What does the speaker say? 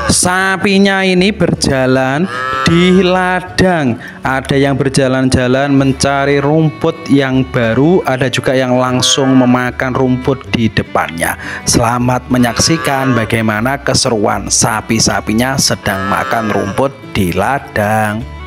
Sapinya ini berjalan di ladang. Ada yang berjalan-jalan mencari rumput yang baru, ada juga yang langsung memakan rumput di depannya. Selamat menyaksikan bagaimana keseruan sapi-sapinya sedang makan rumput di ladang.